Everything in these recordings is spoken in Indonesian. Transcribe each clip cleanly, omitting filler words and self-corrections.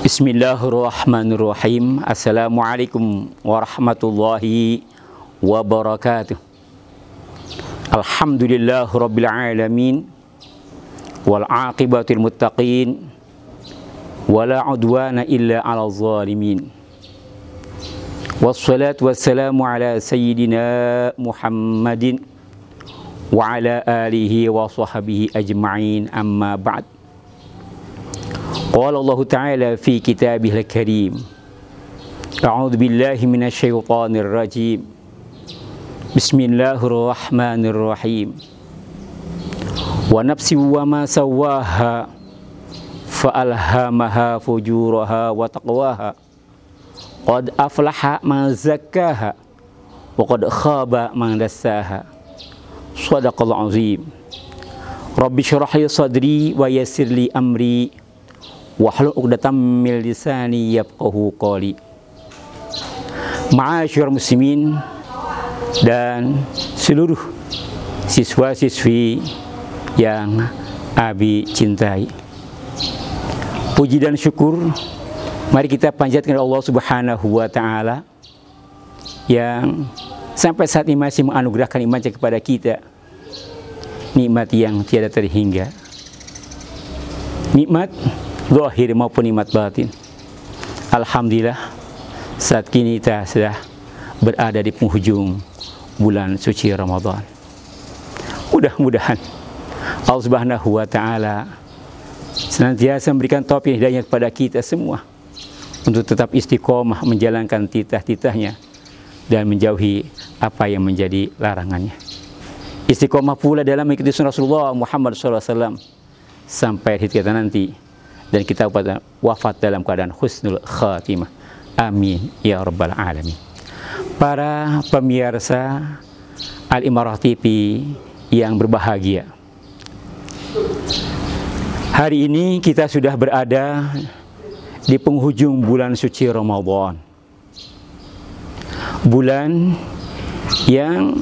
Bismillahirrahmanirrahim. Assalamualaikum warahmatullahi wabarakatuh. Alhamdulillahirabbil alamin wal aqibatul muttaqin wala udwana illa 'alal zalimin. Wassalatu wassalamu ala sayyidina Muhammadin wa ala alihi wa sahbihi ajma'in, amma ba'd. Qala Allah Ta'ala fi kitabihil karim, a'udzu billahi minasy syaithanir rajim. Bismillahirrahmanirrahim. Wa nafsin wa ma sawwaha fa alhamaha fujuraha wa taqwaha. Qad aflaha man zakkaha wa qad khaba man dassaha. Shadaqallahu azim. Rabbi shrah li sadri wa yassir li amri wahlul 'uqdatam min lisani yafqahu qawli. Ma'asyiral muslimin dan seluruh siswa-siswi yang Abi cintai, puji dan syukur mari kita panjatkan Allah Subhanahu wa taala yang sampai saat ini masih menganugerahkan imannya kepada kita, nikmat yang tiada terhingga, nikmat zahir maupun nikmat batin. Alhamdulillah, saat kini kita sudah berada di penghujung bulan suci Ramadan. Mudah-mudahan Allah Subhanahu wa taala senantiasa memberikan taufik hidayah kepada kita semua untuk tetap istiqomah menjalankan titah-titahnya dan menjauhi apa yang menjadi larangannya. Istiqomah pula dalam mengikuti sunnah Rasulullah Muhammad SAW sampai akhir kita nanti, dan kita wafat dalam keadaan husnul khatimah. Amin ya rabbal alamin. Para pemirsa Al-Imarah TV yang berbahagia, hari ini kita sudah berada di penghujung bulan suci Ramadan, bulan yang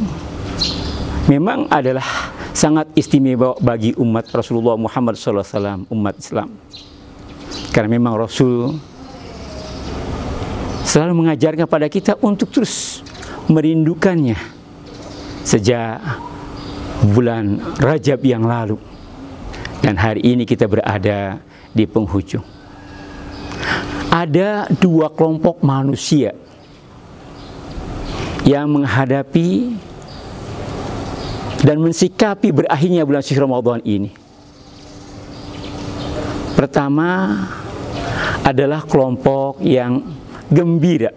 memang adalah sangat istimewa bagi umat Rasulullah Muhammad SAW, umat Islam. Karena memang Rasul selalu mengajarkan pada kita untuk terus merindukannya sejak bulan Rajab yang lalu. Dan hari ini kita berada di penghujung. Ada dua kelompok manusia yang menghadapi dan mensikapi berakhirnya bulan suci Ramadan ini. Pertama adalah kelompok yang gembira.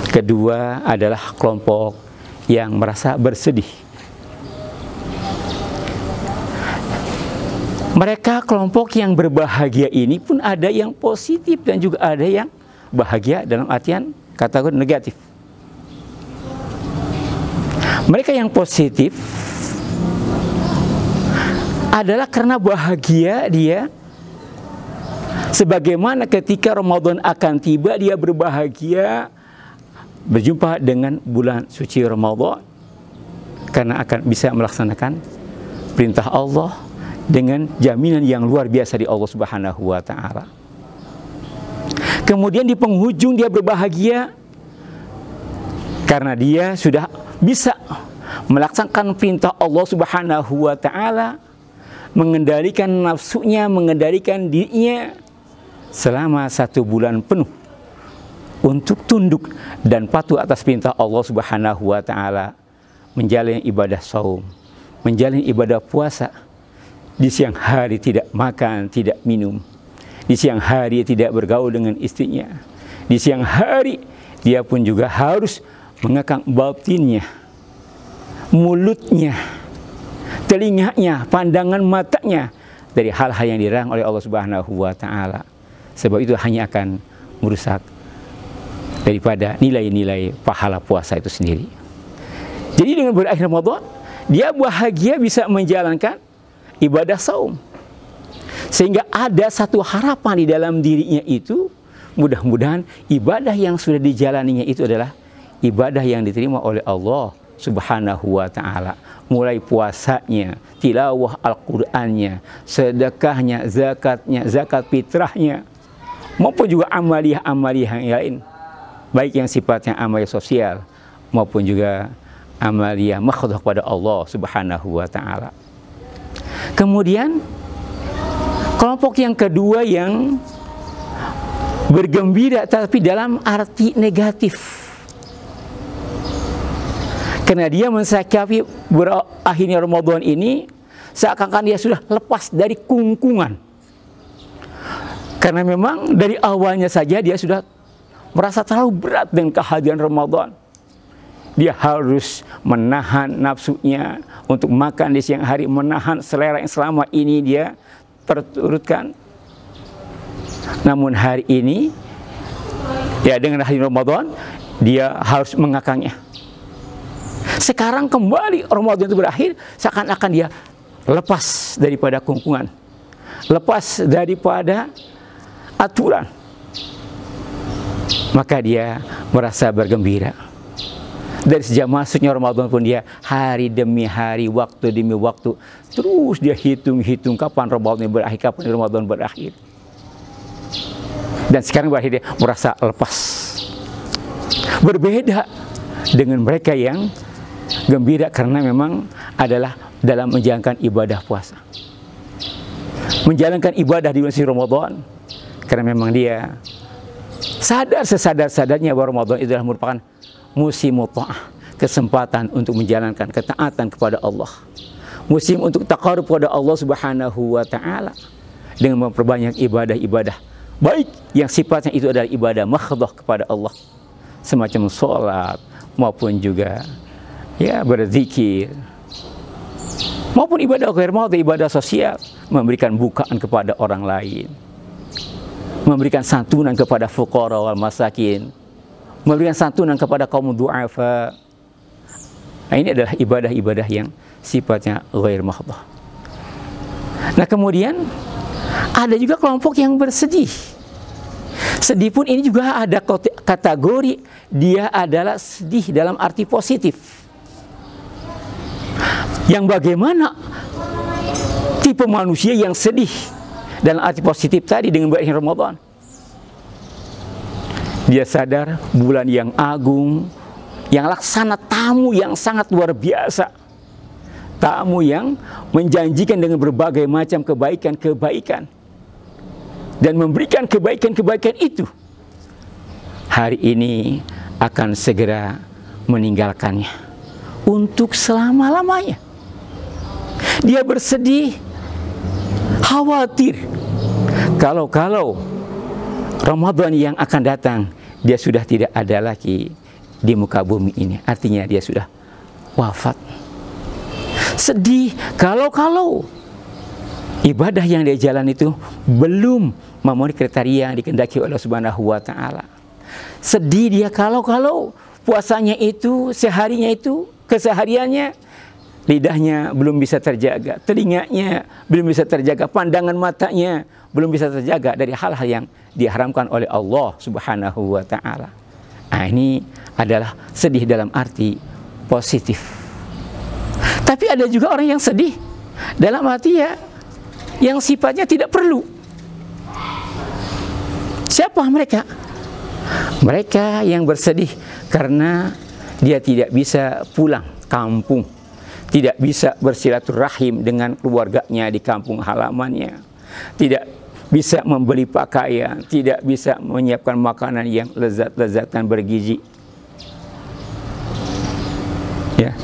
Kedua adalah kelompok yang merasa bersedih. Mereka kelompok yang berbahagia ini pun ada yang positif dan juga ada yang bahagia dalam artian kategori negatif. Mereka yang positif adalah karena bahagia dia, sebagaimana ketika Ramadan akan tiba dia berbahagia berjumpa dengan bulan suci Ramadan, karena akan bisa melaksanakan perintah Allah dengan jaminan yang luar biasa di Allah Subhanahu wa taala. Kemudian di penghujung dia berbahagia karena dia sudah bisa melaksanakan perintah Allah Subhanahu wa taala, mengendalikan nafsunya, mengendalikan dirinya selama 1 bulan penuh untuk tunduk dan patuh atas perintah Allah Subhanahu wa taala, menjalani ibadah saum, menjalani ibadah puasa. Di siang hari tidak makan, tidak minum. Di siang hari tidak bergaul dengan istrinya. Di siang hari dia pun juga harus mengekang batinnya, mulutnya, telinganya, pandangan matanya dari hal-hal yang dilarang oleh Allah Subhanahu wa taala. Sebab itu hanya akan merusak daripada nilai-nilai pahala puasa itu sendiri. Jadi dengan berakhir Ramadan, dia bahagia bisa menjalankan ibadah saum. Sehingga ada satu harapan di dalam dirinya itu, mudah-mudahan ibadah yang sudah dijalaninya itu adalah ibadah yang diterima oleh Allah Subhanahu wa ta'ala. Mulai puasanya, tilawah Al-Qur'annya, sedekahnya, zakatnya, zakat fitrahnya, maupun juga amaliyah-amaliyah yang lain, baik yang sifatnya amaliyah sosial maupun juga amaliyah makhdhah kepada Allah Subhanahu wa taala. Kemudian kelompok yang kedua yang bergembira tapi dalam arti negatif. Karena dia mensikapi berakhirnya Ramadan ini seakan-akan dia sudah lepas dari kungkungan. Karena memang dari awalnya saja dia sudah merasa terlalu berat dengan kehadiran Ramadan. Dia harus menahan nafsunya untuk makan di siang hari, menahan selera yang selama ini dia perturutkan. Namun hari ini, ya dengan hari Ramadan, dia harus mengakangnya. Sekarang kembali Ramadan itu berakhir, seakan-akan dia lepas daripada kungkungan, lepas daripada aturan. Maka dia merasa bergembira. Dari sejak masuknya Ramadan pun dia hari demi hari, waktu demi waktu, terus dia hitung-hitung kapan Ramadan berakhir, kapan Ramadan berakhir. Dan sekarang berakhir dia merasa lepas. Berbeda dengan mereka yang gembira karena memang adalah dalam menjalankan ibadah puasa, menjalankan ibadah di bulan suci Ramadan, karena memang dia sadar sesadar-sadarnya bahwa Ramadan itu adalah merupakan musim ta'ah, kesempatan untuk menjalankan ketaatan kepada Allah, musim untuk taqarrub kepada Allah Subhanahu wa taala dengan memperbanyak ibadah-ibadah baik yang sifatnya itu adalah ibadah makhdhah kepada Allah, semacam sholat maupun juga ya berzikir, maupun ibadah ghair maudhi, ibadah sosial, memberikan bukaan kepada orang lain, memberikan santunan kepada fuqara wal masakin, memberikan santunan kepada kaum du'afa. Nah, ini adalah ibadah-ibadah yang sifatnya ghair mahdhah. Nah, kemudian ada juga kelompok yang bersedih. Sedih pun ini juga ada kategori, dia adalah sedih dalam arti positif. Yang bagaimana tipe manusia yang sedih dalam arti positif tadi dengan berakhir Ramadan. Dia sadar bulan yang agung, yang laksana tamu yang sangat luar biasa. Tamu yang menjanjikan dengan berbagai macam kebaikan-kebaikan. Dan memberikan kebaikan-kebaikan itu. Hari ini akan segera meninggalkannya. Untuk selama-lamanya. Dia bersedih, khawatir. Kalau Ramadan yang akan datang, dia sudah tidak ada lagi di muka bumi ini. Artinya dia sudah wafat. Sedih kalau ibadah yang dia jalan itu belum memenuhi kriteria yang dikehendaki oleh Allah Subhanahu wa taala. Sedih dia kalau puasanya itu, seharinya itu, kesehariannya, lidahnya belum bisa terjaga, telinganya belum bisa terjaga, pandangan matanya belum bisa terjaga dari hal-hal yang diharamkan oleh Allah Subhanahu wa taala. Nah, ini adalah sedih dalam arti positif. Tapi ada juga orang yang sedih dalam arti ya yang sifatnya tidak perlu. Siapa mereka? Mereka yang bersedih karena dia tidak bisa pulang kampung, tidak bisa bersilaturahim dengan keluarganya di kampung halamannya, tidak bisa membeli pakaian, tidak bisa menyiapkan makanan yang lezat-lezat dan bergizi. Ya.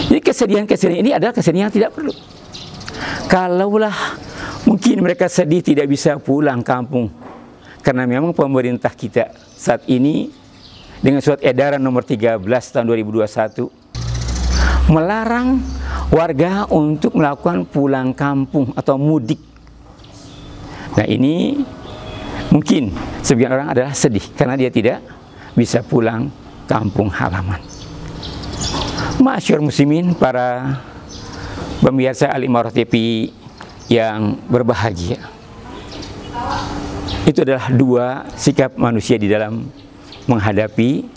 Jadi kesedihan-kesedihan ini adalah kesedihan yang tidak perlu. Kalaulah mungkin mereka sedih tidak bisa pulang kampung, karena memang pemerintah kita saat ini dengan surat edaran nomor 13 tahun 2021 melarang warga untuk melakukan pulang kampung atau mudik. Nah, ini mungkin sebagian orang adalah sedih karena dia tidak bisa pulang kampung halaman. Masyarakat muslimin, para pemirsa Al-Imarah TV yang berbahagia, itu adalah dua sikap manusia di dalam menghadapi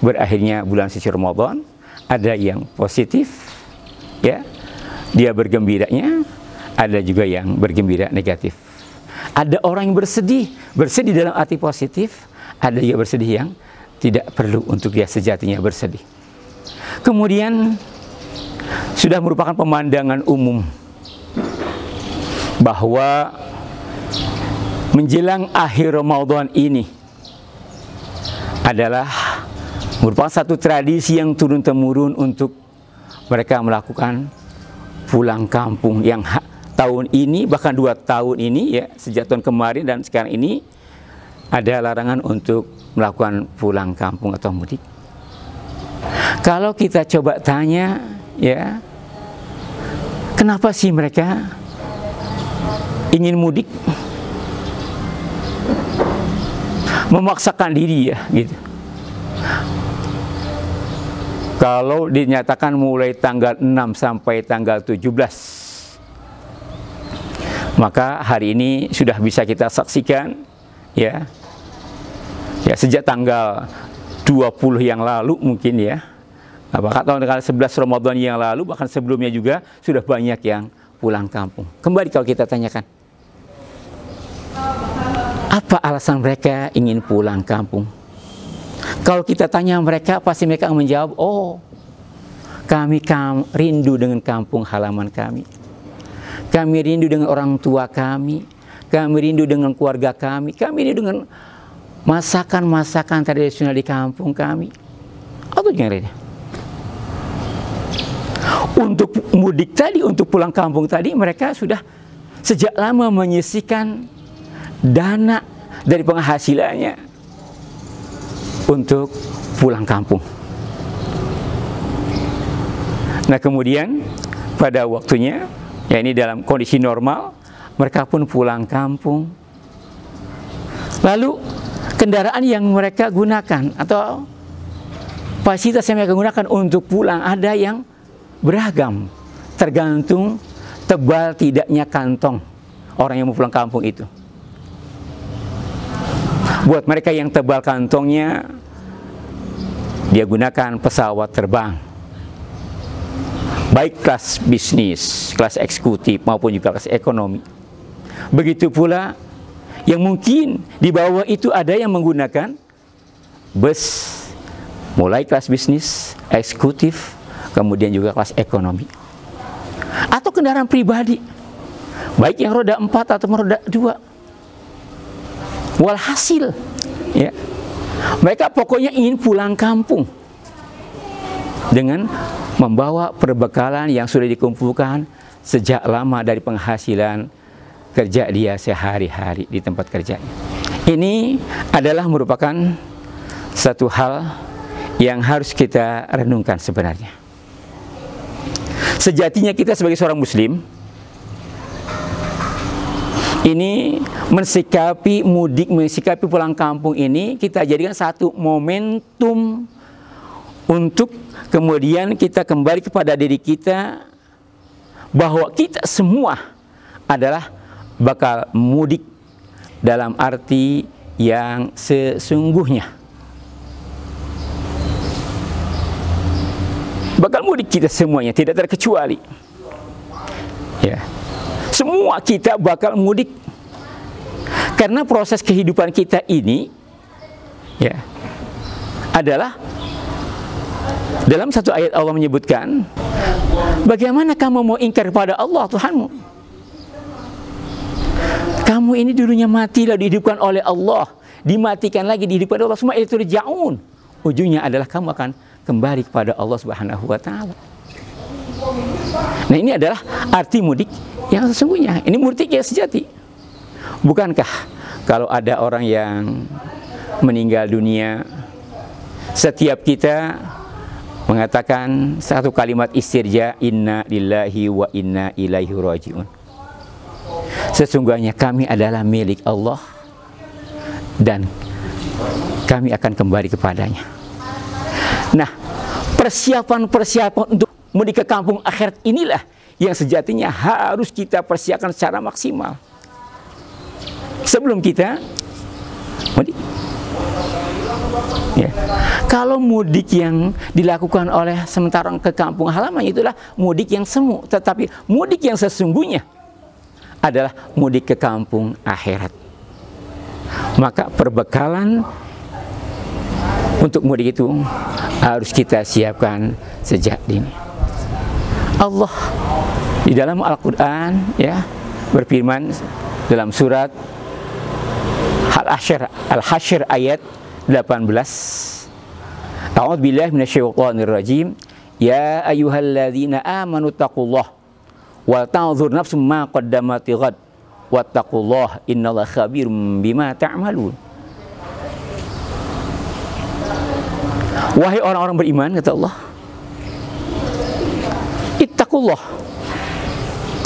berakhirnya bulan suci Ramadan. Ada yang positif, ya, dia bergembiranya, ada juga yang bergembira negatif. Ada orang yang bersedih dalam arti positif, ada juga bersedih yang tidak perlu untuk dia sejatinya bersedih. Kemudian sudah merupakan pemandangan umum bahwa menjelang akhir Ramadan ini adalah merupakan satu tradisi yang turun-temurun untuk mereka melakukan pulang kampung, yang tahun ini bahkan 2 tahun ini ya, sejak tahun kemarin dan sekarang ini ada larangan untuk melakukan pulang kampung atau mudik. Kalau kita coba tanya ya, kenapa sih mereka ingin mudik? Memaksakan diri ya gitu. Kalau dinyatakan mulai tanggal 6 sampai tanggal 17, maka hari ini sudah bisa kita saksikan ya. Ya, sejak tanggal 20 yang lalu mungkin ya, bahkan tanggal 11 Ramadan yang lalu, bahkan sebelumnya juga sudah banyak yang pulang kampung. Kembali kalau kita tanyakan, apa alasan mereka ingin pulang kampung? Kalau kita tanya mereka, pasti mereka akan menjawab, oh, kami rindu dengan kampung halaman kami. Kami rindu dengan orang tua kami. Kami rindu dengan keluarga kami. Kami rindu dengan masakan-masakan tradisional di kampung kami. Atau yang lainnya. Untuk mudik tadi, untuk pulang kampung tadi, mereka sudah sejak lama menyisihkan dana dari penghasilannya untuk pulang kampung. Nah kemudian pada waktunya, ya ini dalam kondisi normal, mereka pun pulang kampung. Lalu kendaraan yang mereka gunakan atau fasilitas yang mereka gunakan untuk pulang ada yang beragam, tergantung tebal tidaknya kantong orang yang mau pulang kampung itu. Buat mereka yang tebal kantongnya, dia gunakan pesawat terbang, baik kelas bisnis, kelas eksekutif maupun juga kelas ekonomi. Begitu pula yang mungkin di bawah itu ada yang menggunakan bus, mulai kelas bisnis, eksekutif, kemudian juga kelas ekonomi. Atau kendaraan pribadi, baik yang roda 4 atau roda 2. Walhasil, ya, mereka pokoknya ingin pulang kampung dengan membawa perbekalan yang sudah dikumpulkan sejak lama dari penghasilan kerja dia sehari-hari di tempat kerjanya. Ini adalah merupakan satu hal yang harus kita renungkan sebenarnya. Sejatinya kita sebagai seorang muslim ini mensikapi mudik, mensikapi pulang kampung ini kita jadikan satu momentum untuk kemudian kita kembali kepada diri kita bahwa kita semua adalah bakal mudik dalam arti yang sesungguhnya. Bakal mudik kita semuanya, tidak terkecuali. Ya. Semua kita bakal mudik. Karena proses kehidupan kita ini ya adalah dalam satu ayat Allah menyebutkan, bagaimana kamu mau ingkar kepada Allah Tuhanmu? Kamu ini dulunya mati lalu dihidupkan oleh Allah, dimatikan lagi dihidupkan oleh Allah, semua itu jauh. Ujungnya adalah kamu akan kembali kepada Allah Subhanahu wa taala. Nah, ini adalah arti mudik yang sesungguhnya. Ini mudik yang sejati. Bukankah kalau ada orang yang meninggal dunia, setiap kita mengatakan satu kalimat istirja, inna lillahi wa inna ilaihi rajiun. Sesungguhnya kami adalah milik Allah dan kami akan kembali kepadanya. Nah, persiapan-persiapan untuk mudik ke kampung akhirat inilah yang sejatinya harus kita persiapkan secara maksimal sebelum kita mudik. Ya. Kalau mudik yang dilakukan oleh sementara ke kampung halaman itulah mudik yang semu, tetapi mudik yang sesungguhnya adalah mudik ke kampung akhirat. Maka perbekalan untuk mudik itu harus kita siapkan sejak dini. Allah di dalam Al-Quran ya berfirman dalam surat Al-Hasyr ayat 18. A'udzubillahi minasyaitonir rajim. Ya ayyuhalladzina amanu taqullah wa tanzur nafsum ma qaddamat ghad wattaqullah innallaha khabirum bima ta'malun. Wahai orang-orang beriman, kata Allah, ittaqullah,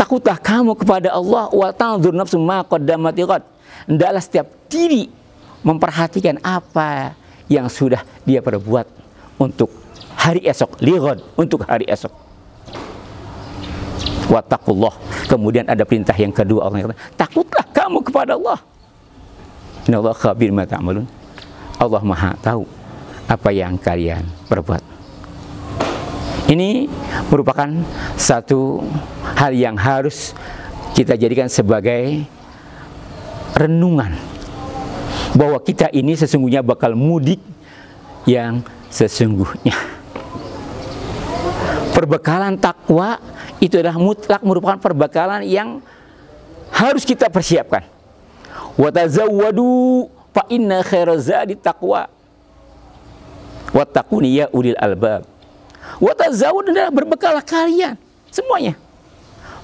takutlah kamu kepada Allah, wa tanzur nafsum ma qaddamat ghad. Hendaklah setiap diri memperhatikan apa yang sudah dia perbuat untuk hari esok, lighad, untuk hari esok. Wattaqullah. Kemudian ada perintah yang kedua, Allah kata, takutlah kamu kepada Allah. Innallaha khabir bima ta'malun. Allah Maha tahu apa yang kalian perbuat. Ini merupakan satu hal yang harus kita jadikan sebagai renungan, bahwa kita ini sesungguhnya bakal mudik yang sesungguhnya. Perbekalan takwa itu adalah mutlak merupakan perbekalan yang harus kita persiapkan. Wa tazawwadu fa inna khairaz zadi taqwa. Wattaquni ya ulil albab. Wa tazawwadu, adalah berbekalah kalian semuanya.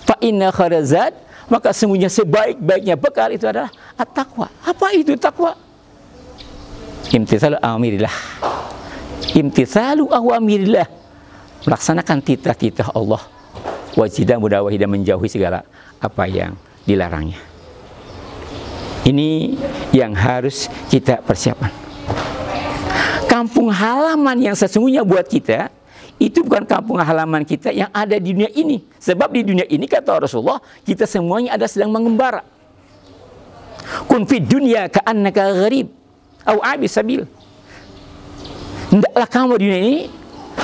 Fa inna khairaz zad, maka sesungguhnya sebaik-baiknya bekal itu adalah at-taqwa. Apa itu takwa? Imtitsalu awamirillah. Imtitsalu awamirillah, melaksanakan titah-titah Allah, wajidah mudawahi, dan menjauhi segala apa yang dilarangnya. Ini yang harus kita persiapkan. Kampung halaman yang sesungguhnya buat kita itu bukan kampung halaman kita yang ada di dunia ini. Sebab di dunia ini, kata Rasulullah, kita semuanya ada sedang mengembara. Kun fid dunya ka'annaka gharib au abis sabil. Hendaklah kamu di dunia ini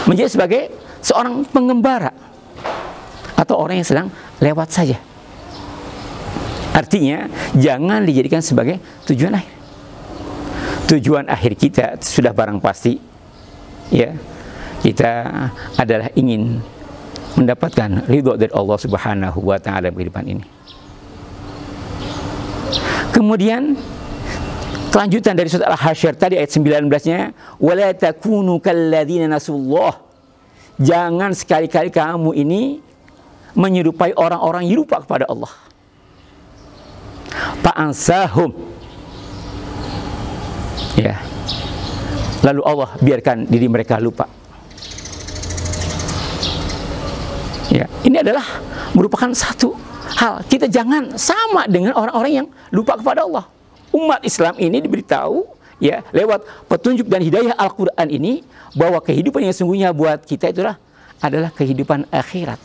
menjadi sebagai seorang pengembara atau orang yang sedang lewat saja. Artinya jangan dijadikan sebagai tujuan akhir. Tujuan akhir kita sudah barang pasti, ya, kita adalah ingin mendapatkan ridho dari Allah Subhanahu wa Ta'ala dalam kehidupan ini. Kemudian kelanjutan dari surat Al-Hasyr tadi ayat 19-nya, wala takunu kalladzina nasullah. Jangan sekali-kali kamu ini menyerupai orang-orang yang lupa kepada Allah. Fa'ansahum, ya, lalu Allah biarkan diri mereka lupa. Ya, ini adalah merupakan satu hal. Kita jangan sama dengan orang-orang yang lupa kepada Allah. Umat Islam ini diberitahu, ya, lewat petunjuk dan hidayah Al-Quran ini, bahwa kehidupan yang sungguhnya buat kita itulah adalah kehidupan akhirat.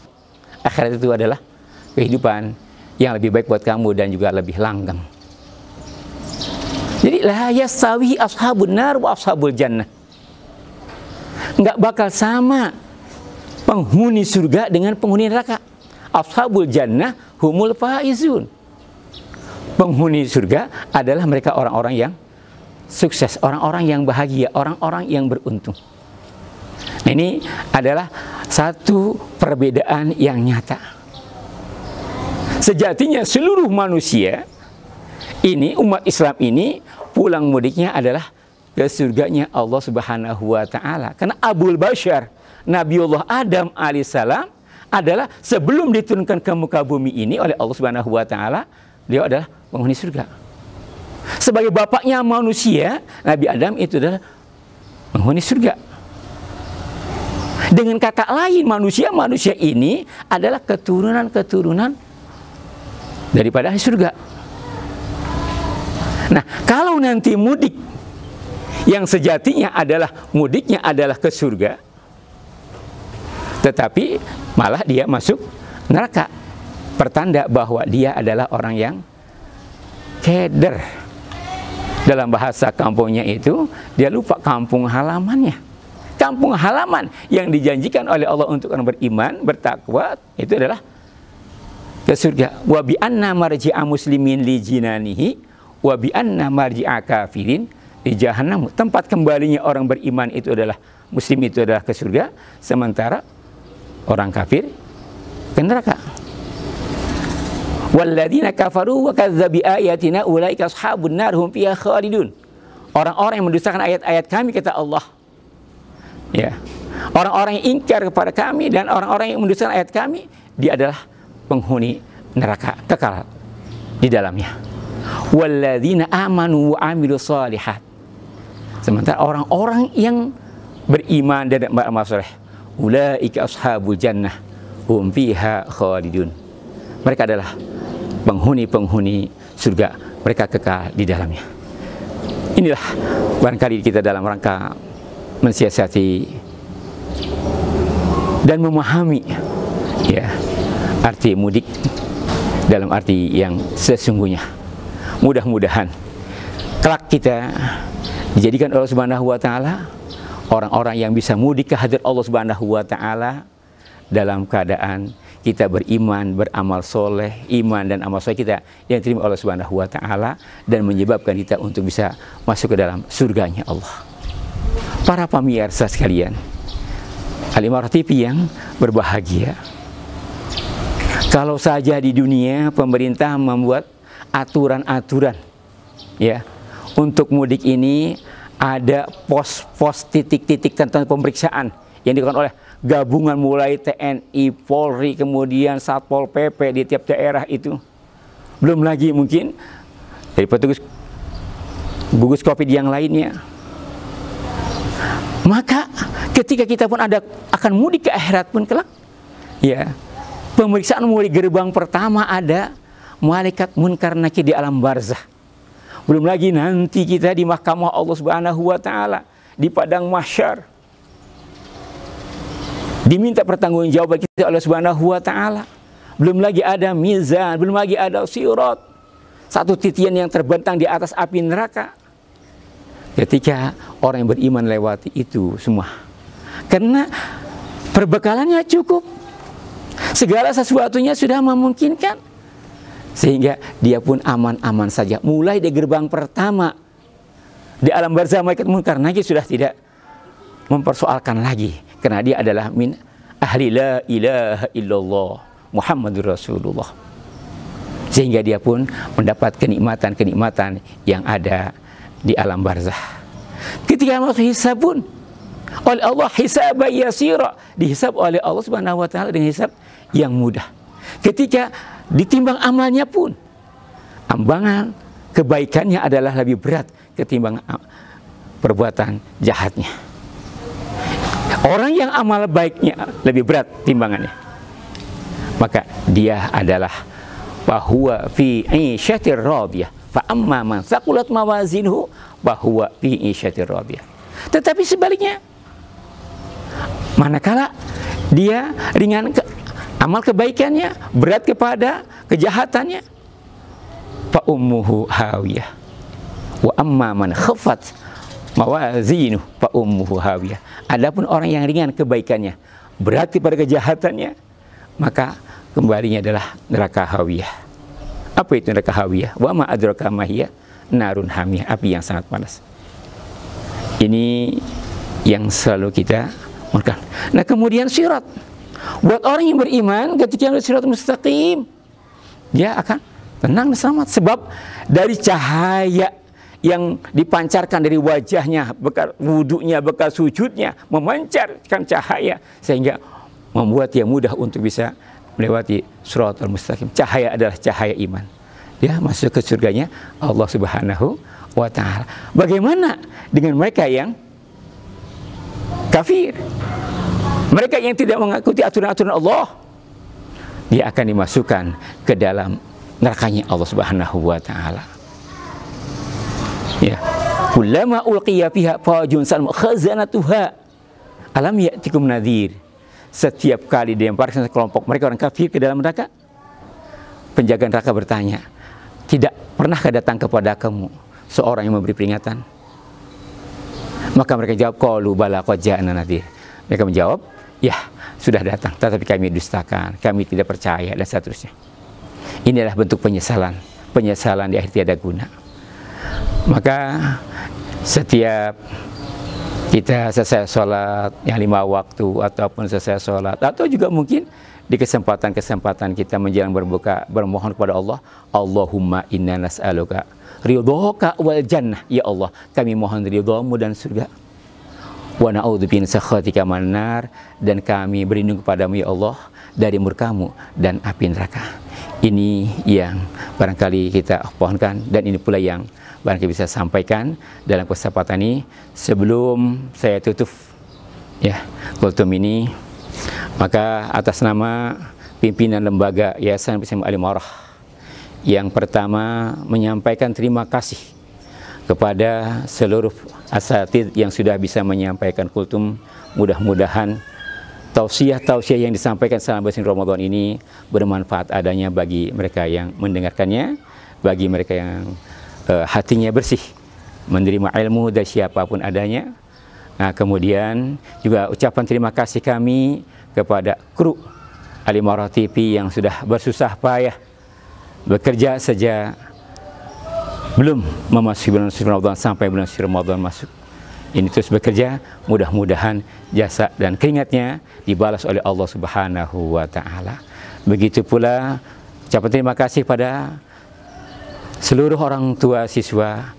Akhirat itu adalah kehidupan yang lebih baik buat kamu dan juga lebih langgeng. Jadi la yastawi ashabun nar wa ashabul jannah. Enggak bakal sama penghuni surga dengan penghuni neraka. Ashabul jannah humul faizun. Penghuni surga adalah mereka orang-orang yang sukses, orang-orang yang bahagia, orang-orang yang beruntung. Nah, ini adalah satu perbedaan yang nyata. Sejatinya seluruh manusia ini, umat Islam ini, pulang mudiknya adalah ke surganya Allah Subhanahu wa Ta'ala. Karena Abul Bashar, Nabiullah Adam alaihissalam, adalah sebelum diturunkan ke muka bumi ini oleh Allah Subhanahu wa Ta'ala, dia adalah penghuni surga. Sebagai bapaknya manusia, Nabi Adam itu adalah penghuni surga. Dengan kata lain, manusia ini adalah keturunan-keturunan daripada surga. Nah, kalau nanti mudik yang sejatinya adalah mudiknya adalah ke surga, tetapi malah dia masuk neraka, pertanda bahwa dia adalah orang yang keder. Dalam bahasa kampungnya itu, dia lupa kampung halamannya. Kampung halaman yang dijanjikan oleh Allah untuk orang beriman, bertakwa, itu adalah ke surga. Wa bi anna marji'a muslimin li jinanihi wa bi anna marji'a kafirin di jahannam. Tempat kembalinya orang beriman itu adalah, muslim itu adalah ke surga, sementara orang kafir ke neraka. Walladzina kafaru wa kadzdzabu ayatina ulaika ashabun nar hum fiha khalidun. Orang-orang yang mendustakan ayat-ayat kami, kata Allah. Ya. Orang-orang yang ingkar kepada kami dan orang-orang yang mendustakan ayat kami, dia adalah penghuni neraka, kekal di dalamnya. Walladzina amanu wa amilus shalihat. Sementara orang-orang yang beriman dan beramal saleh, ulaika ashabul jannah hum fiha khalidun. Mereka adalah penghuni-penghuni surga, mereka kekal di dalamnya. Inilah barangkali kita dalam rangka mensiasati dan memahami ya arti mudik dalam arti yang sesungguhnya. Mudah-mudahan kelak kita dijadikan Allah Subhanahu wa taala orang-orang yang bisa mudik ke hadirat Allah Subhanahu wa taala dalam keadaan kita beriman, beramal soleh, iman dan amal soleh kita yang diterima Allah Subhanahu wa taala dan menyebabkan kita untuk bisa masuk ke dalam surganya Allah. Para pemirsa sekalian, Al-Imarah TV yang berbahagia. Kalau saja di dunia pemerintah membuat aturan-aturan ya untuk mudik ini, ada pos-pos titik-titik tentang pemeriksaan yang dilakukan oleh gabungan mulai TNI, Polri, kemudian Satpol PP di tiap daerah itu. Belum lagi mungkin dari petugas gugus Covid yang lainnya. Maka ketika kita pun akan mudik ke akhirat pun kelak, ya pemeriksaan mulai gerbang pertama ada malaikat munkar nakir di alam barzah. Belum lagi nanti kita di mahkamah Allah Subhanahu wa taala, di padang mahsyar, diminta pertanggungjawaban kita oleh Subhanahu wa taala. Belum lagi ada mizan, belum lagi ada sirat, satu titian yang terbentang di atas api neraka. Ketika orang yang beriman lewati itu semua, karena perbekalannya cukup, segala sesuatunya sudah memungkinkan, sehingga dia pun aman-aman saja. Mulai dari gerbang pertama di alam barzah, malaikat munkar nakir sudah tidak mempersoalkan lagi, karena dia adalah min ahli la ilaha illallah Muhammadur Rasulullah, sehingga dia pun mendapat kenikmatan-kenikmatan yang ada di alam barzah. Ketika masuk hisab pun oleh Allah hisab yasira, dihisab oleh Allah Subhanahu wa taala dengan hisab yang mudah. Ketika ditimbang amalnya pun, ambangan kebaikannya adalah lebih berat ketimbang perbuatan jahatnya. Orang yang amal baiknya lebih berat timbangannya, maka dia adalah bahwa fi 'isyatir radiyah, fa amma man thaqulat mawazinuhu bahwa fi 'isyatir radiyah. Tetapi sebaliknya, manakala dia ringan amal kebaikannya, berat kepada kejahatannya, fa ummuhu hawiyah wa amma man khaffat mawazinu fa ummuhu hawiyah. Adapun orang yang ringan kebaikannya, berat kepada kejahatannya, maka kembalinya adalah neraka hawiyah. Apa itu neraka hawiyah? Wa ma adraka ma hiya narun hamiyah, api yang sangat panas. Ini yang selalu kita makan. Nah, kemudian sirat. Buat orang yang beriman, ketika melihat sirat mustaqim, dia akan tenang dan selamat. Sebab dari cahaya yang dipancarkan dari wajahnya, bekas wudunya, bekas sujudnya, memancarkan cahaya sehingga membuat dia mudah untuk bisa melewati Shiratal Mustaqim. Cahaya adalah cahaya iman. Dia masuk ke surganya Allah Subhanahu wa taala. Bagaimana dengan mereka yang kafir? Mereka yang tidak mengikuti aturan-aturan Allah, dia akan dimasukkan ke dalam nerakanya Allah Subhanahu wa taala. Ya. Kullama ulqiya fiha fawjun salm khazanatuha alam ya'tikum nadhir. Setiap kali dilemparkan sekelompok mereka orang kafir ke dalam neraka, penjaga neraka bertanya, tidak pernahkah datang kepada kamu seorang yang memberi peringatan? Maka mereka jawab, qalu bala qad ja'ana nadhir. Mereka menjawab, ya sudah datang, tetapi kami dustakan, kami tidak percaya, dan seterusnya. Inilah bentuk penyesalan, penyesalan di akhir tiada guna. Maka setiap kita selesai sholat yang 5 waktu, ataupun selesai sholat, atau juga mungkin di kesempatan-kesempatan kita menjelang berbuka, bermohon kepada Allah, Allahumma inna nas'aluka ridhoka wal jannah, ya Allah, kami mohon ridhomu dan surga, wa na'udzubika min sakhatika minan nar, dan kami berlindung kepadamu ya Allah dari murkamu dan api neraka. Ini yang barangkali kita pohonkan, dan ini pula yang barangkali bisa sampaikan dalam kesempatan ini sebelum saya tutup ya kultum ini. Maka atas nama pimpinan lembaga Yayasan Pesantren Al-Imarah, yang pertama menyampaikan terima kasih kepada seluruh asatidz yang sudah bisa menyampaikan kultum. Mudah-mudahan tausiah-tausiah yang disampaikan selama bulan Ramadan ini bermanfaat adanya bagi mereka yang mendengarkannya, bagi mereka yang hatinya bersih menerima ilmu dari siapapun adanya. Nah, kemudian juga ucapan terima kasih kami kepada kru Al-Imarah TV yang sudah bersusah payah bekerja sejak belum memasuki bulan suci Ramadan sampai bulan suci Ramadan masuk. Ini terus bekerja, mudah-mudahan jasa dan keringatnya dibalas oleh Allah Subhanahu wa Ta'ala. Begitu pula ucapan terima kasih pada seluruh orang tua siswa,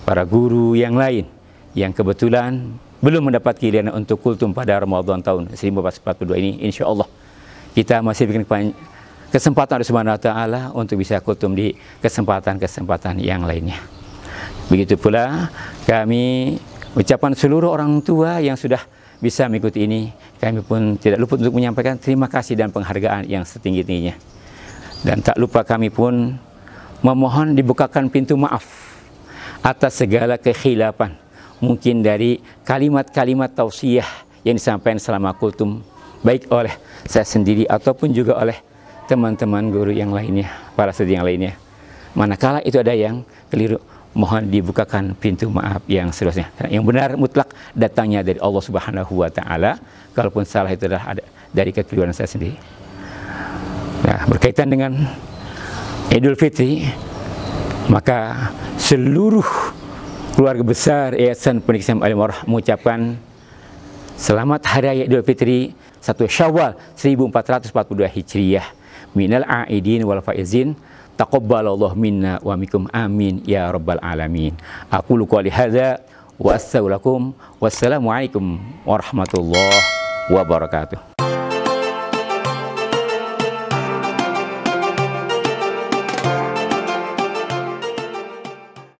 para guru yang lain yang kebetulan belum mendapat giliran untuk kultum pada Ramadan tahun 1442 ini. Insya Allah kita masih bikin kesempatan Allah Subhanahu wa Ta'ala untuk bisa kultum di kesempatan-kesempatan yang lainnya. Begitu pula kami ucapan seluruh orang tua yang sudah bisa mengikuti ini, kami pun tidak lupa untuk menyampaikan terima kasih dan penghargaan yang setinggi-tingginya. Dan tak lupa kami pun memohon dibukakan pintu maaf atas segala kekhilafan, mungkin dari kalimat-kalimat tausiah yang disampaikan selama kultum, baik oleh saya sendiri ataupun juga oleh teman-teman guru yang lainnya, para studi yang lainnya. Manakala itu ada yang keliru, mohon dibukakan pintu maaf yang seterusnya. Yang benar mutlak datangnya dari Allah Subhanahu wa Ta'ala. Kalaupun salah itu adalah ada dari kekeliruan saya sendiri. Nah, berkaitan dengan Idul Fitri, maka seluruh keluarga besar Yayasan Pendidikan Al-Imarah mengucapkan selamat Hari Raya Idul Fitri 1 Syawal 1442 Hijriah. Minal aidin wal faizin. Taqabbalallahu minna wa minkum amin ya rabbal alamin. Aqulu qouli hadza wa assalamualaikum warahmatullahi wabarakatuh.